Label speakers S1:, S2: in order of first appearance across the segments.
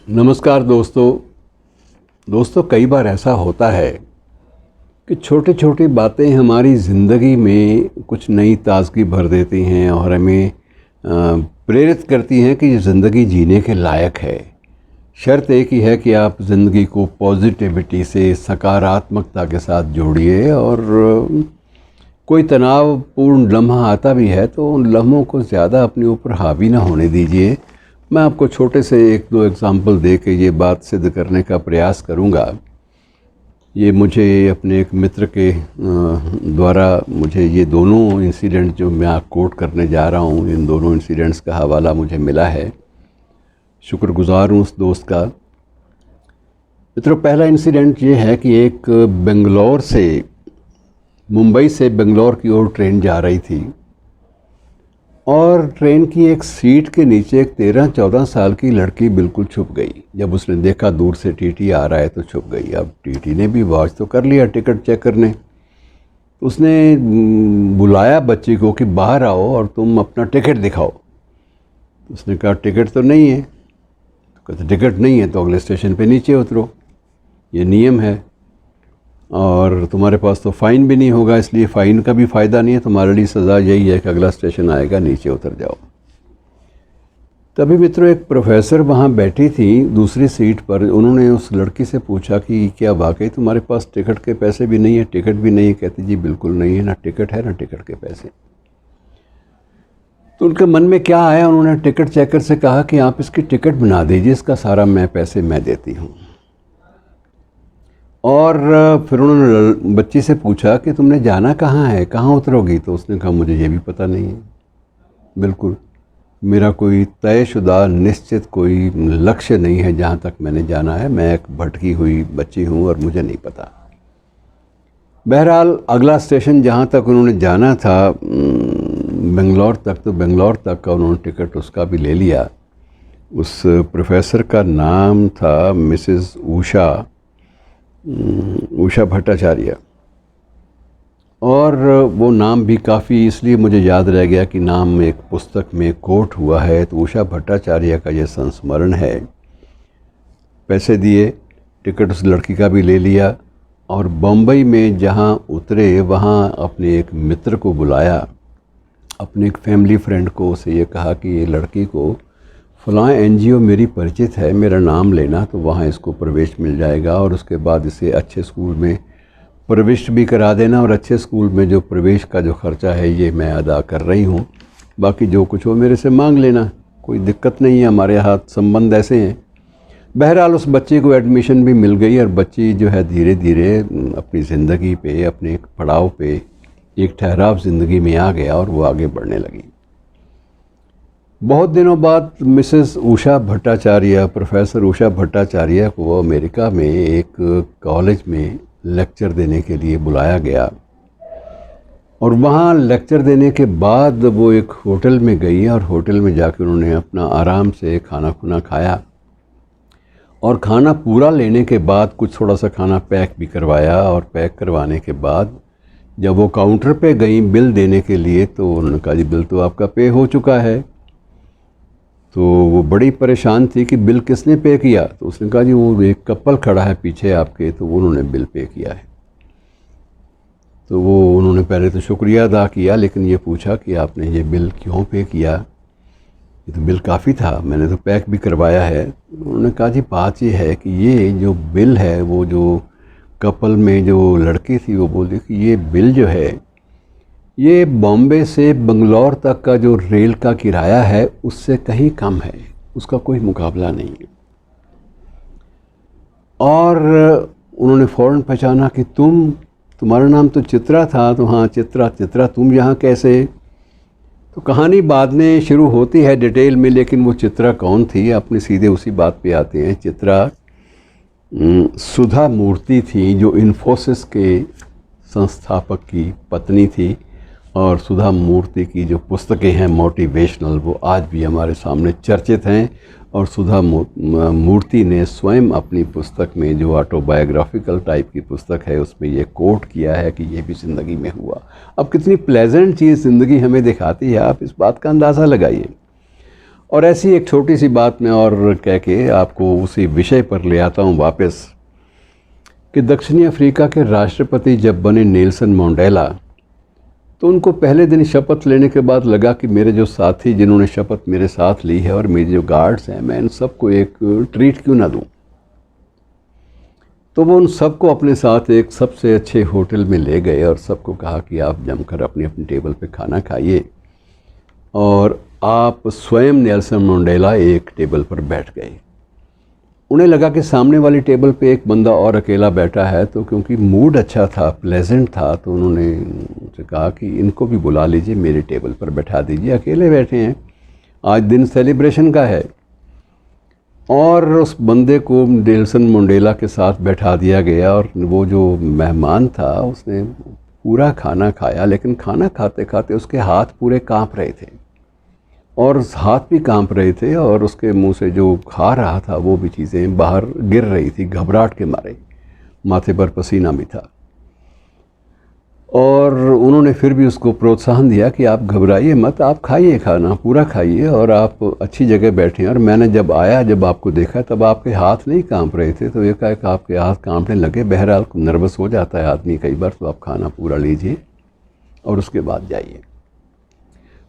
S1: नमस्कार दोस्तों कई बार ऐसा होता है कि छोटी छोटी बातें हमारी ज़िंदगी में कुछ नई ताजगी भर देती हैं और हमें प्रेरित करती हैं कि ये ज़िंदगी जीने के लायक है। शर्त एक ही है कि आप ज़िंदगी को पॉजिटिविटी से, सकारात्मकता के साथ जोड़िए और कोई तनावपूर्ण लम्हा आता भी है तो उन लम्हों को ज़्यादा अपने ऊपर हावी ना होने दीजिए। मैं आपको छोटे से एक दो एग्ज़ाम्पल दे के ये बात सिद्ध करने का प्रयास करूँगा। ये मुझे अपने एक मित्र के द्वारा मुझे ये दोनों इंसिडेंट जो मैं आप कोट करने जा रहा हूँ, इन दोनों इंसिडेंट्स का हवाला मुझे मिला है। शुक्रगुज़ार हूँ उस दोस्त का। मित्रों, पहला इंसिडेंट ये है कि एक मुंबई से बेंगलोर की ओर ट्रेन जा रही थी और ट्रेन की एक सीट के नीचे एक 13-14 साल की लड़की बिल्कुल छुप गई। जब उसने देखा दूर से टीटी आ रहा है तो छुप गई। अब टीटी ने भी वॉच तो कर लिया टिकट चेक करने, तो उसने बुलाया बच्ची को कि बाहर आओ और तुम अपना टिकट दिखाओ। तो उसने कहा टिकट तो नहीं है। तो कहते टिकट नहीं है तो अगले स्टेशन पे नीचे उतरो, ये नियम है, और तुम्हारे पास तो फ़ाइन भी नहीं होगा, इसलिए फ़ाइन का भी फ़ायदा नहीं है, तुम्हारे लिए सज़ा यही है कि अगला स्टेशन आएगा, नीचे उतर जाओ। तभी मित्रों एक प्रोफेसर वहाँ बैठी थी दूसरी सीट पर। उन्होंने उस लड़की से पूछा कि क्या वाकई तुम्हारे पास टिकट के पैसे भी नहीं है? टिकट भी नहीं है? कहती जी बिल्कुल नहीं है, ना टिकट है ना टिकट के पैसे। तो उनके मन में क्या आया, उन्होंने टिकट चेकर से कहा कि आप इसकी टिकट बना दीजिए, इसका सारा पैसे मैं देती हूँ। और फिर उन्होंने बच्ची से पूछा कि तुमने जाना कहाँ है, कहाँ उतरोगी? तो उसने कहा मुझे ये भी पता नहीं है, बिल्कुल मेरा कोई तयशुदा निश्चित कोई लक्ष्य नहीं है जहाँ तक मैंने जाना है, मैं एक भटकी हुई बच्ची हूँ और मुझे नहीं पता। बहरहाल अगला स्टेशन जहाँ तक उन्होंने जाना था बेंगलोर तक, तो बेंगलोर तक का उन्होंने टिकट उसका भी ले लिया। उस प्रोफेसर का नाम था मिसेस उषा भट्टाचार्य, और वो नाम भी काफ़ी इसलिए मुझे याद रह गया कि नाम एक पुस्तक में कोट हुआ है, तो उषा भट्टाचार्य का ये संस्मरण है। पैसे दिए, टिकट उस लड़की का भी ले लिया और बम्बई में जहाँ उतरे वहाँ अपने एक मित्र को बुलाया, अपने एक फैमिली फ्रेंड को। उसे ये कहा कि ये लड़की को फलां एनजीओ मेरी परिचित है, मेरा नाम लेना, तो वहाँ इसको प्रवेश मिल जाएगा और उसके बाद इसे अच्छे स्कूल में प्रविष्ट भी करा देना, और अच्छे स्कूल में जो प्रवेश का जो ख़र्चा है ये मैं अदा कर रही हूँ, बाकी जो कुछ हो मेरे से मांग लेना, कोई दिक्कत नहीं है, हमारे हाथ संबंध ऐसे हैं। बहरहाल उस बच्चे को एडमिशन भी मिल गई और बच्ची जो है धीरे धीरे अपनी ज़िंदगी पे, अपने एक पड़ाव पे, एक ठहराव ज़िंदगी में आ गया और वो आगे बढ़ने लगी। बहुत दिनों बाद मिसेस उषा भट्टाचार्य, प्रोफेसर उषा भट्टाचार्य को अमेरिका में एक कॉलेज में लेक्चर देने के लिए बुलाया गया, और वहाँ लेक्चर देने के बाद वो एक होटल में गई और होटल में जाकर उन्होंने अपना आराम से खाना खुना खाया, और खाना पूरा लेने के बाद कुछ थोड़ा सा खाना पैक भी करवाया, और पैक करवाने के बाद जब वो काउंटर पे गई बिल देने के लिए, तो उन्होंने कहा जी बिल तो आपका पे हो चुका है। तो वो बड़ी परेशान थी कि बिल किसने पे किया? तो उसने कहा जी वो एक कपल खड़ा है पीछे आपके, तो उन्होंने बिल पे किया है। तो वो उन्होंने पहले तो शुक्रिया अदा किया, लेकिन ये पूछा कि आपने ये बिल क्यों पे किया, ये तो बिल काफ़ी था, मैंने तो पैक भी करवाया है। उन्होंने कहा जी बात ये है कि ये जो बिल है, वो जो कपल में जो लड़की थी वो बोली कि ये बिल जो है ये बॉम्बे से बंगलौर तक का जो रेल का किराया है उससे कहीं कम है, उसका कोई मुकाबला नहीं है। और उन्होंने फ़ौरन पहचाना कि तुम्हारा नाम तो चित्रा था। तो हाँ चित्रा तुम यहाँ कैसे? तो कहानी बाद में शुरू होती है डिटेल में, लेकिन वो चित्रा कौन थी, अपने सीधे उसी बात पे आते हैं। चित्रा सुधा मूर्ति थी, जो इन्फोसिस के संस्थापक की पत्नी थी, और सुधा मूर्ति की जो पुस्तकें हैं मोटिवेशनल, वो आज भी हमारे सामने चर्चित हैं। और सुधा मूर्ति ने स्वयं अपनी पुस्तक में, जो ऑटोबायोग्राफिकल टाइप की पुस्तक है, उसमें ये कोट किया है कि ये भी ज़िंदगी में हुआ। अब कितनी प्लेजेंट चीज़ ज़िंदगी हमें दिखाती है, आप इस बात का अंदाज़ा लगाइए। और ऐसी एक छोटी सी बात मैं और कह के आपको उसी विषय पर ले आता हूँ वापस, कि दक्षिणी अफ्रीका के राष्ट्रपति जब बने नेल्सन मंडेला, तो उनको पहले दिन शपथ लेने के बाद लगा कि मेरे जो साथी जिन्होंने शपथ मेरे साथ ली है और मेरे जो गार्ड्स हैं, मैं इन सबको एक ट्रीट क्यों ना दूं। तो वो उन सबको अपने साथ एक सबसे अच्छे होटल में ले गए और सबको कहा कि आप जमकर अपनी अपनी टेबल पे खाना खाइए, और आप स्वयं नेल्सन मंडेला एक टेबल पर बैठ गए। उन्हें लगा कि सामने वाली टेबल पे एक बंदा और अकेला बैठा है, तो क्योंकि मूड अच्छा था, प्लेजेंट था, तो उन्होंने उनसे कहा कि इनको भी बुला लीजिए, मेरी टेबल पर बैठा दीजिए, अकेले बैठे हैं, आज दिन सेलिब्रेशन का है। और उस बंदे को नेल्सन मंडेला के साथ बैठा दिया गया, और वो जो मेहमान था उसने पूरा खाना खाया, लेकिन खाना खाते खाते उसके हाथ पूरे कांप रहे थे और हाथ भी कांप रहे थे, और उसके मुंह से जो खा रहा था वो भी चीज़ें बाहर गिर रही थी घबराहट के मारे, माथे पर पसीना भी था। और उन्होंने फिर भी उसको प्रोत्साहन दिया कि आप घबराइए मत, आप खाइए, खाना पूरा खाइए, और आप अच्छी जगह बैठे हैं, और मैंने जब आया, जब आपको देखा, तब आपके हाथ नहीं कांप रहे थे, तो ये कहा कि आपके हाथ कांपने लगे। बहरहाल नर्वस हो जाता है आदमी कई बार, तो आप खाना पूरा लीजिए और उसके बाद जाइए।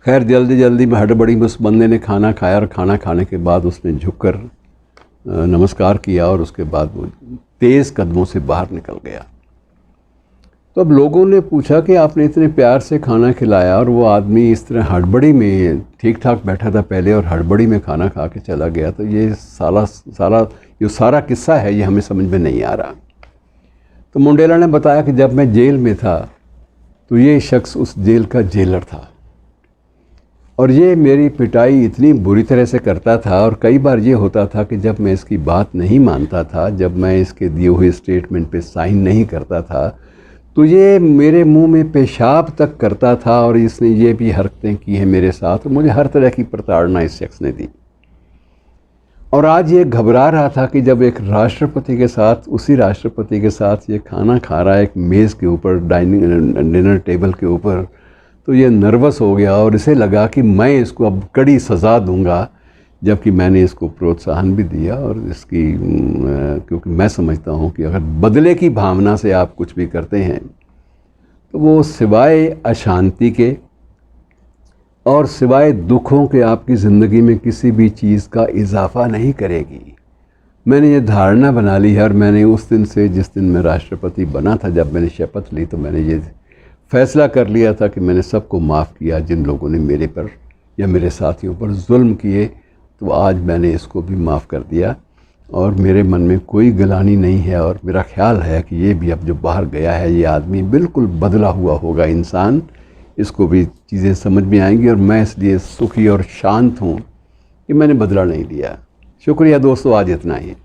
S1: खैर जल्दी जल्दी में हड़बड़ी में उस बंदे ने खाना खाया, और खाना खाने के बाद उसने झुककर नमस्कार किया, और उसके बाद वो तेज़ कदमों से बाहर निकल गया। तो अब लोगों ने पूछा कि आपने इतने प्यार से खाना खिलाया और वो आदमी इस तरह हड़बड़ी में ठीक ठाक बैठा था पहले और हड़बड़ी में खाना खा के चला गया, तो ये सारा किस्सा है, ये हमें समझ में नहीं आ रहा। तो मंडेला ने बताया कि जब मैं जेल में था तो ये शख्स उस जेल का जेलर था, और ये मेरी पिटाई इतनी बुरी तरह से करता था, और कई बार ये होता था कि जब मैं इसकी बात नहीं मानता था, जब मैं इसके दिए हुए स्टेटमेंट पे साइन नहीं करता था, तो ये मेरे मुंह में पेशाब तक करता था, और इसने ये भी हरकतें की हैं मेरे साथ, और मुझे हर तरह की प्रताड़ना इस शख्स ने दी। और आज ये घबरा रहा था कि जब एक राष्ट्रपति के साथ, उसी राष्ट्रपति के साथ ये खाना खा रहा है एक मेज़ के ऊपर, डिनर टेबल के ऊपर, तो ये नर्वस हो गया और इसे लगा कि मैं इसको अब कड़ी सज़ा दूंगा, जबकि मैंने इसको प्रोत्साहन भी दिया। और इसकी क्योंकि मैं समझता हूँ कि अगर बदले की भावना से आप कुछ भी करते हैं तो वो सिवाय अशांति के और सिवाय दुखों के आपकी ज़िंदगी में किसी भी चीज़ का इजाफ़ा नहीं करेगी। मैंने ये धारणा बना ली है, और मैंने उस दिन से, जिस दिन मैं राष्ट्रपति बना था, जब मैंने शपथ ली, तो मैंने ये फैसला कर लिया था कि मैंने सबको माफ़ किया जिन लोगों ने मेरे पर या मेरे साथियों पर जुल्म किए। तो आज मैंने इसको भी माफ़ कर दिया, और मेरे मन में कोई गिलानी नहीं है, और मेरा ख्याल है कि ये भी अब जो बाहर गया है ये आदमी बिल्कुल बदला हुआ होगा इंसान, इसको भी चीज़ें समझ में आएंगी, और मैं इसलिए सुखी और शांत हूँ कि मैंने बदला नहीं लिया। शुक्रिया दोस्तों, आज इतना ही।